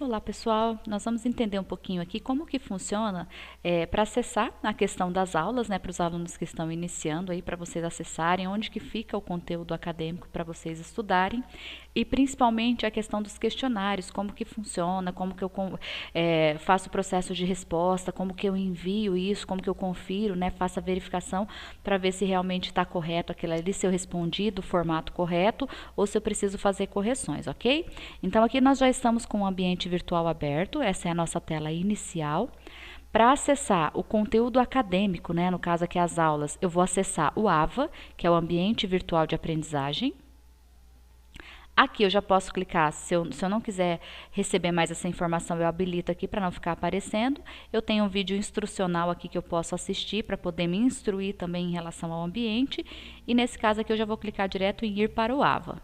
Olá pessoal, nós vamos entender um pouquinho aqui como que funciona para acessar a questão das aulas, né, para os alunos que estão iniciando aí, para vocês acessarem onde que fica o conteúdo acadêmico para vocês estudarem e principalmente a questão dos questionários, como que funciona, como que eu faço o processo de resposta, como que eu envio isso, como que eu confiro, né, faço a verificação para ver se realmente está correto aquilo ali, se eu respondi do formato correto ou se eu preciso fazer correções, ok? Então aqui nós já estamos com o ambiente virtual aberto, essa é a nossa tela inicial. Para acessar o conteúdo acadêmico, né, no caso aqui as aulas, eu vou acessar o AVA, que é o ambiente virtual de aprendizagem. Aqui eu já posso clicar, se eu não quiser receber mais essa informação, eu habilito aqui para não ficar aparecendo. Eu tenho um vídeo instrucional aqui que eu posso assistir para poder me instruir também em relação ao ambiente. E nesse caso aqui eu já vou clicar direto em ir para o AVA.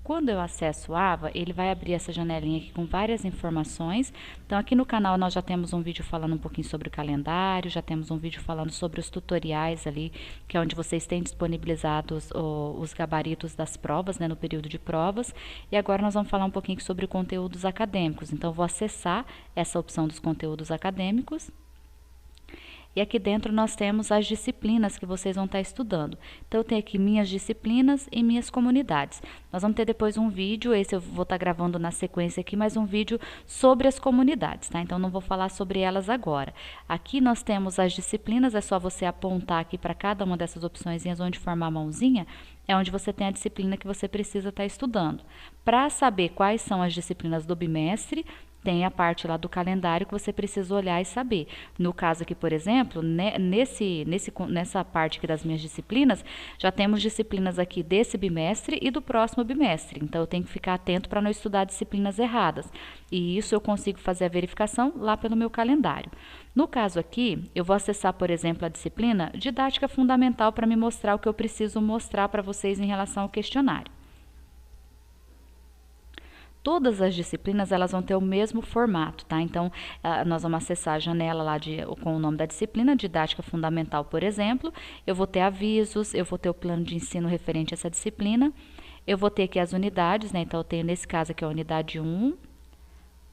Quando eu acesso o AVA, ele vai abrir essa janelinha aqui com várias informações. Então, aqui no canal nós já temos um vídeo falando um pouquinho sobre o calendário, já temos um vídeo falando sobre os tutoriais ali, que é onde vocês têm disponibilizados os gabaritos das provas, né, no período de provas. E agora nós vamos falar um pouquinho sobre conteúdos acadêmicos. Então, eu vou acessar essa opção dos conteúdos acadêmicos. E aqui dentro nós temos as disciplinas que vocês vão estar estudando. Então, eu tenho aqui minhas disciplinas e minhas comunidades. Nós vamos ter depois um vídeo, esse eu vou estar gravando na sequência aqui, mais um vídeo sobre as comunidades, tá? Então, não vou falar sobre elas agora. Aqui nós temos as disciplinas, é só você apontar aqui para cada uma dessas opções onde formar a mãozinha, é onde você tem a disciplina que você precisa estar estudando. Para saber quais são as disciplinas do bimestre, tem a parte lá do calendário que você precisa olhar e saber. No caso aqui, por exemplo, nessa parte aqui das minhas disciplinas, já temos disciplinas aqui desse bimestre e do próximo bimestre. Então, eu tenho que ficar atento para não estudar disciplinas erradas. E isso eu consigo fazer a verificação lá pelo meu calendário. No caso aqui, eu vou acessar, por exemplo, a disciplina Didática Fundamental para me mostrar o que eu preciso mostrar para vocês em relação ao questionário. Todas as disciplinas elas vão ter o mesmo formato, tá? Então, nós vamos acessar a janela lá com o nome da disciplina, Didática Fundamental, por exemplo. Eu vou ter avisos, eu vou ter o plano de ensino referente a essa disciplina. Eu vou ter aqui as unidades, né? Então, eu tenho nesse caso aqui a unidade 1,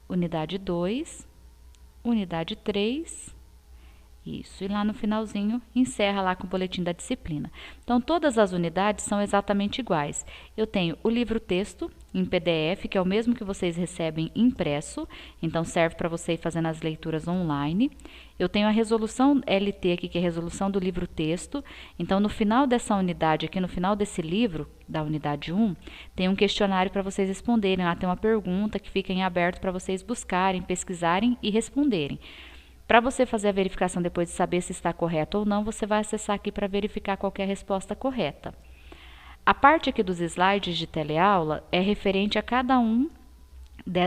unidade 2, unidade 3. Isso, e lá no finalzinho, encerra lá com o boletim da disciplina. Então, todas as unidades são exatamente iguais. Eu tenho o livro-texto em PDF, que é o mesmo que vocês recebem impresso, então serve para você ir fazendo as leituras online. Eu tenho a resolução LT aqui, que é a resolução do livro-texto. Então, no final dessa unidade aqui, no final desse livro, da unidade 1, tem um questionário para vocês responderem. Lá tem uma pergunta que fica em aberto para vocês buscarem, pesquisarem e responderem. Para você fazer a verificação depois de saber se está correto ou não, você vai acessar aqui para verificar qual é a resposta correta. A parte aqui dos slides de teleaula é referente a cada um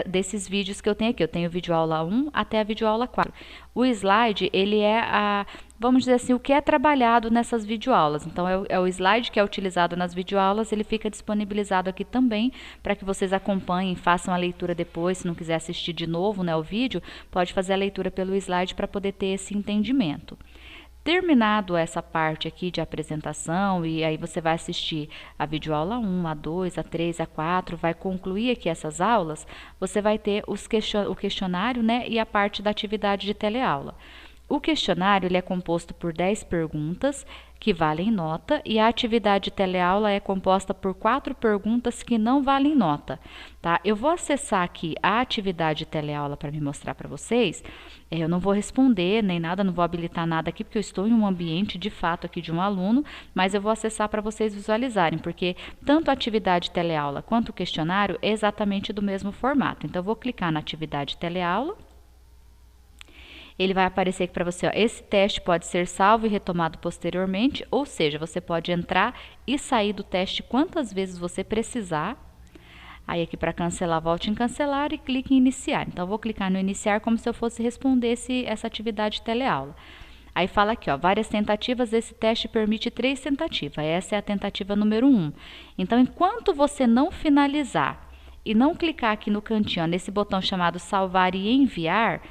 desses vídeos que eu tenho aqui. Eu tenho videoaula 1 até a videoaula 4. O slide, ele é vamos dizer assim, o que é trabalhado nessas videoaulas. Então, é o slide que é utilizado nas videoaulas, ele fica disponibilizado aqui também para que vocês acompanhem, façam a leitura depois, se não quiser assistir de novo, né, o vídeo, pode fazer a leitura pelo slide para poder ter esse entendimento. Terminado essa parte aqui de apresentação, e aí você vai assistir a videoaula 1, a 2, a 3, a 4, vai concluir aqui essas aulas, você vai ter o questionário, né, e a parte da atividade de teleaula. O questionário ele é composto por 10 perguntas que valem nota e a atividade de teleaula é composta por 4 perguntas que não valem nota, tá? Eu vou acessar aqui a atividade de teleaula para me mostrar para vocês. Eu não vou responder nem nada, não vou habilitar nada aqui porque eu estou em um ambiente de fato aqui de um aluno, mas eu vou acessar para vocês visualizarem, porque tanto a atividade de teleaula quanto o questionário é exatamente do mesmo formato. Então, eu vou clicar na atividade de teleaula. Ele vai aparecer aqui para você, ó, esse teste pode ser salvo e retomado posteriormente, ou seja, você pode entrar e sair do teste quantas vezes você precisar. Aí aqui para cancelar, volte em cancelar e clique em iniciar. Então, eu vou clicar no iniciar como se eu fosse responder essa atividade de teleaula. Aí fala aqui, ó, várias tentativas, esse teste permite 3 tentativas, essa é a tentativa número 1. Então, enquanto você não finalizar e não clicar aqui no cantinho, ó, nesse botão chamado salvar e enviar,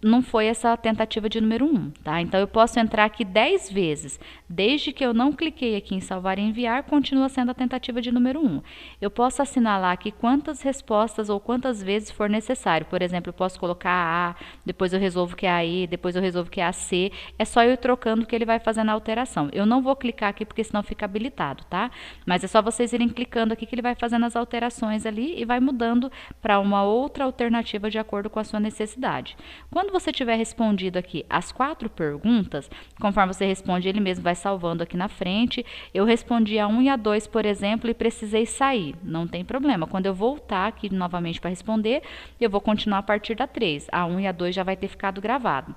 não foi essa tentativa de número 1, tá? Então, eu posso entrar aqui 10 vezes. Desde que eu não cliquei aqui em salvar e enviar, continua sendo a tentativa de número 1. Eu posso assinalar aqui quantas respostas ou quantas vezes for necessário. Por exemplo, eu posso colocar a A, depois eu resolvo que é a E, depois eu resolvo que é a C. É só eu ir trocando que ele vai fazendo a alteração. Eu não vou clicar aqui porque senão fica habilitado, tá? Mas é só vocês irem clicando aqui que ele vai fazendo as alterações ali e vai mudando para uma outra alternativa de acordo com a sua necessidade. Quando você tiver respondido aqui as 4 perguntas, conforme você responde, ele mesmo vai salvando aqui na frente. Eu respondi a 1 e a 2, por exemplo, e precisei sair. Não tem problema. Quando eu voltar aqui novamente para responder, eu vou continuar a partir da 3. A 1 e a 2 já vai ter ficado gravado.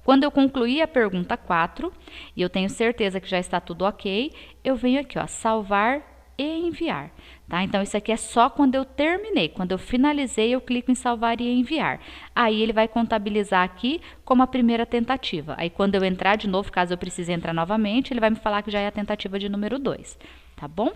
Quando eu concluir a pergunta 4, e eu tenho certeza que já está tudo ok, eu venho aqui, ó, salvar e enviar, tá? Então, isso aqui é só quando eu terminei. Quando eu finalizei, eu clico em salvar e enviar. Aí, ele vai contabilizar aqui como a primeira tentativa. Aí, quando eu entrar de novo, caso eu precise entrar novamente, ele vai me falar que já é a tentativa de número 2, tá bom?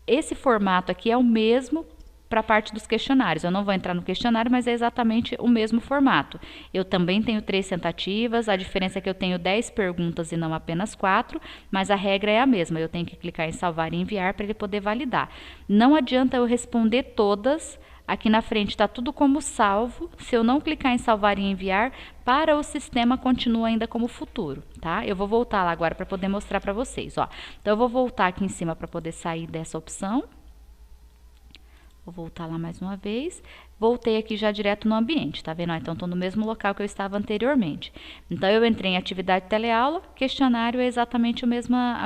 Esse formato aqui é o mesmo para a parte dos questionários. Eu não vou entrar no questionário, mas é exatamente o mesmo formato. Eu também tenho 3 tentativas, a diferença é que eu tenho 10 perguntas e não apenas 4, mas a regra é a mesma. Eu tenho que clicar em salvar e enviar para ele poder validar. Não adianta eu responder todas. Aqui na frente está tudo como salvo. Se eu não clicar em salvar e enviar, para o sistema continua ainda como futuro, tá? Eu vou voltar lá agora para poder mostrar para vocês, ó. Então, eu vou voltar aqui em cima para poder sair dessa opção. Vou voltar lá mais uma vez. Voltei aqui já direto no ambiente, tá vendo? Então, estou no mesmo local que eu estava anteriormente. Então, eu entrei em atividade teleaula, questionário é exatamente a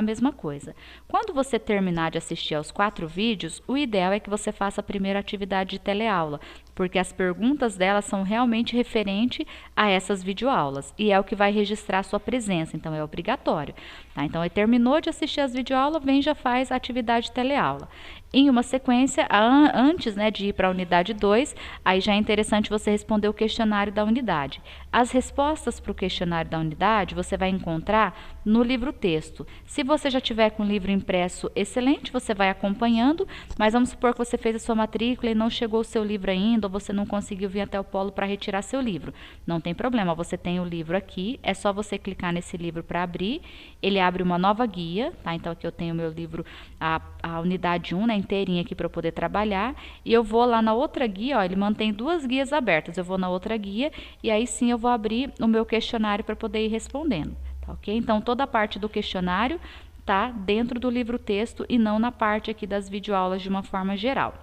mesma coisa. Quando você terminar de assistir aos 4 vídeos, o ideal é que você faça a primeira atividade de teleaula, porque as perguntas delas são realmente referentes a essas videoaulas, e é o que vai registrar a sua presença, então é obrigatório, tá? Então, aí terminou de assistir as videoaulas, vem e já faz a atividade teleaula. Em uma sequência, antes, né, de ir para a unidade 2, aí já é interessante você responder o questionário da unidade. As respostas para o questionário da unidade você vai encontrar no livro texto. Se você já tiver com o livro impresso, excelente, você vai acompanhando, mas vamos supor que você fez a sua matrícula e não chegou o seu livro ainda, ou você não conseguiu vir até o polo para retirar seu livro. Não tem problema, você tem o livro aqui, é só você clicar nesse livro para abrir, ele abre uma nova guia, tá? Então, aqui eu tenho o meu livro, a unidade 1, né, inteirinha aqui para eu poder trabalhar, e eu vou lá na outra guia, ó, ele mantém 2 guias abertas, eu vou na outra guia, e aí sim eu vou abrir o meu questionário para poder ir respondendo, tá ok? Então, toda a parte do questionário tá dentro do livro texto e não na parte aqui das videoaulas de uma forma geral.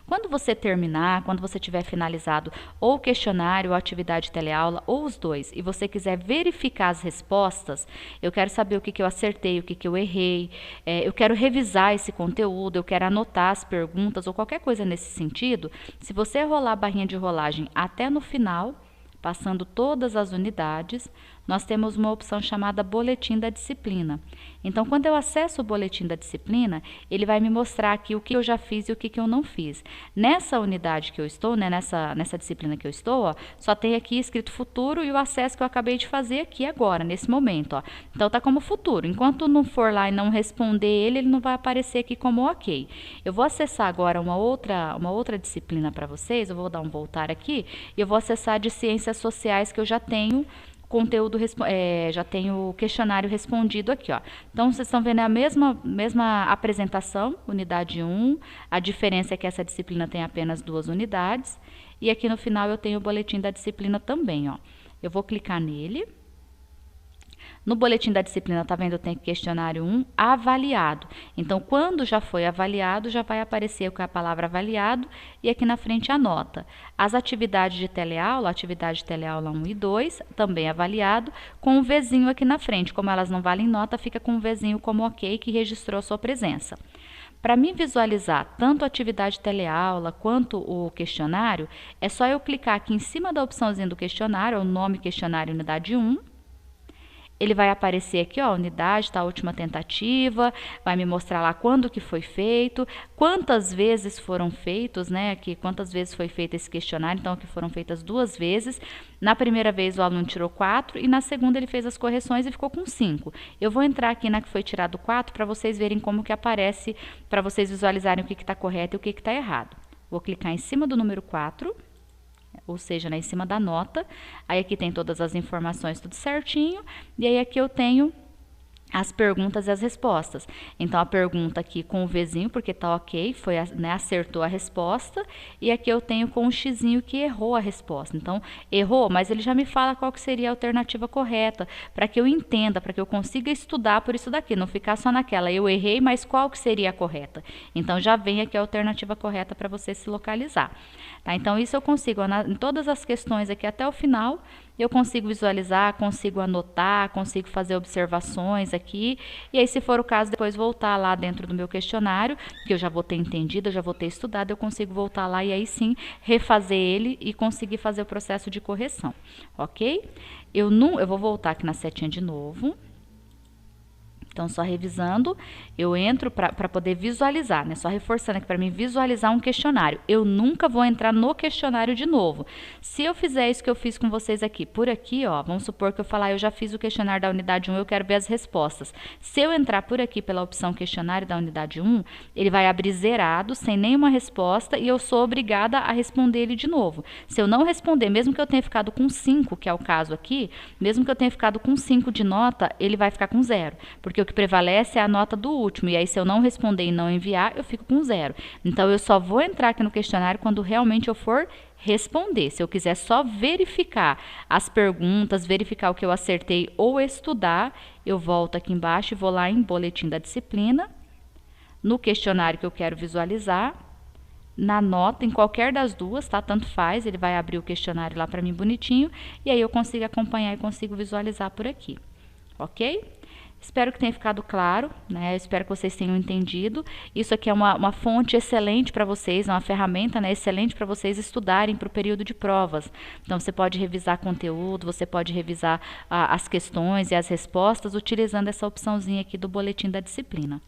Quando você terminar, quando você tiver finalizado ou o questionário, ou a atividade teleaula, ou os dois, e você quiser verificar as respostas, eu quero saber o que eu acertei, o que eu errei, eu quero revisar esse conteúdo, eu quero anotar as perguntas ou qualquer coisa nesse sentido, se você rolar a barrinha de rolagem até no final, passando todas as unidades, nós temos uma opção chamada Boletim da Disciplina. Então, quando eu acesso o Boletim da Disciplina, ele vai me mostrar aqui o que eu já fiz e o que eu não fiz. Nessa unidade que eu estou, né, nessa disciplina que eu estou, ó, só tem aqui escrito futuro e o acesso que eu acabei de fazer aqui agora, nesse momento. Ó. Então, tá como futuro. Enquanto não for lá e não responder ele não vai aparecer aqui como ok. Eu vou acessar agora uma outra disciplina para vocês, eu vou dar um voltar aqui, e eu vou acessar de Ciências Sociais, que eu já tenho conteúdo, já tenho o questionário respondido aqui, ó. Então, vocês estão vendo a mesma apresentação, unidade 1, a diferença é que essa disciplina tem apenas 2 unidades, e aqui no final eu tenho o boletim da disciplina também, ó. Eu vou clicar nele. No boletim da disciplina, tá vendo? Eu tenho questionário 1, avaliado. Então, quando já foi avaliado, já vai aparecer com a palavra avaliado e aqui na frente a nota. As atividades de teleaula, atividade de teleaula 1 e 2, também avaliado, com um Vzinho aqui na frente. Como elas não valem nota, fica com um Vzinho como ok, que registrou a sua presença. Para mim visualizar tanto a atividade teleaula quanto o questionário, é só eu clicar aqui em cima da opçãozinha do questionário, o nome questionário unidade 1, ele vai aparecer aqui, ó, unidade, tá, a última tentativa, vai me mostrar lá quando que foi feito, quantas vezes foram feitos, né, aqui, quantas vezes foi feito esse questionário, então aqui foram feitas 2 vezes, na primeira vez o aluno tirou 4 e na segunda ele fez as correções e ficou com 5. Eu vou entrar aqui na que foi tirado 4 para vocês verem como que aparece, para vocês visualizarem o que está correto e o que está errado. Vou clicar em cima do número 4, ou seja, né, em cima da nota. Aí aqui tem todas as informações, tudo certinho. E aí aqui eu tenho as perguntas e as respostas. Então, a pergunta aqui com o Vzinho, porque tá ok, foi, né, acertou a resposta. E aqui eu tenho com o Xzinho que errou a resposta. Então, errou, mas ele já me fala qual que seria a alternativa correta, para que eu entenda, para que eu consiga estudar por isso daqui, não ficar só naquela, eu errei, mas qual que seria a correta? Então, já vem aqui a alternativa correta para você se localizar. Tá? Então, isso eu consigo, em todas as questões aqui até o final, eu consigo visualizar, consigo anotar, consigo fazer observações aqui. E aí, se for o caso, depois voltar lá dentro do meu questionário, que eu já vou ter entendido, eu já vou ter estudado, eu consigo voltar lá e aí sim refazer ele e conseguir fazer o processo de correção, ok? Eu vou voltar aqui na setinha de novo. Então, só revisando, eu entro para poder visualizar, né? Só reforçando aqui para mim visualizar um questionário. Eu nunca vou entrar no questionário de novo. Se eu fizer isso que eu fiz com vocês aqui, por aqui, ó, vamos supor que eu falar, eu já fiz o questionário da unidade 1, eu quero ver as respostas. Se eu entrar por aqui pela opção questionário da unidade 1, ele vai abrir zerado, sem nenhuma resposta, e eu sou obrigada a responder ele de novo. Se eu não responder, mesmo que eu tenha ficado com 5, que é o caso aqui, mesmo que eu tenha ficado com 5 de nota, ele vai ficar com 0, porque o que prevalece é a nota do último, e aí se eu não responder e não enviar, eu fico com 0. Então, eu só vou entrar aqui no questionário quando realmente eu for responder. Se eu quiser só verificar as perguntas, verificar o que eu acertei ou estudar, eu volto aqui embaixo e vou lá em boletim da disciplina, no questionário que eu quero visualizar, na nota, em qualquer das duas, tá? Tanto faz, ele vai abrir o questionário lá para mim bonitinho, e aí eu consigo acompanhar e consigo visualizar por aqui, ok? Espero que tenha ficado claro, né? Espero que vocês tenham entendido. Isso aqui é uma fonte excelente para vocês, é uma ferramenta, né, excelente para vocês estudarem para o período de provas. Então, você pode revisar conteúdo, você pode revisar as questões e as respostas utilizando essa opçãozinha aqui do boletim da disciplina.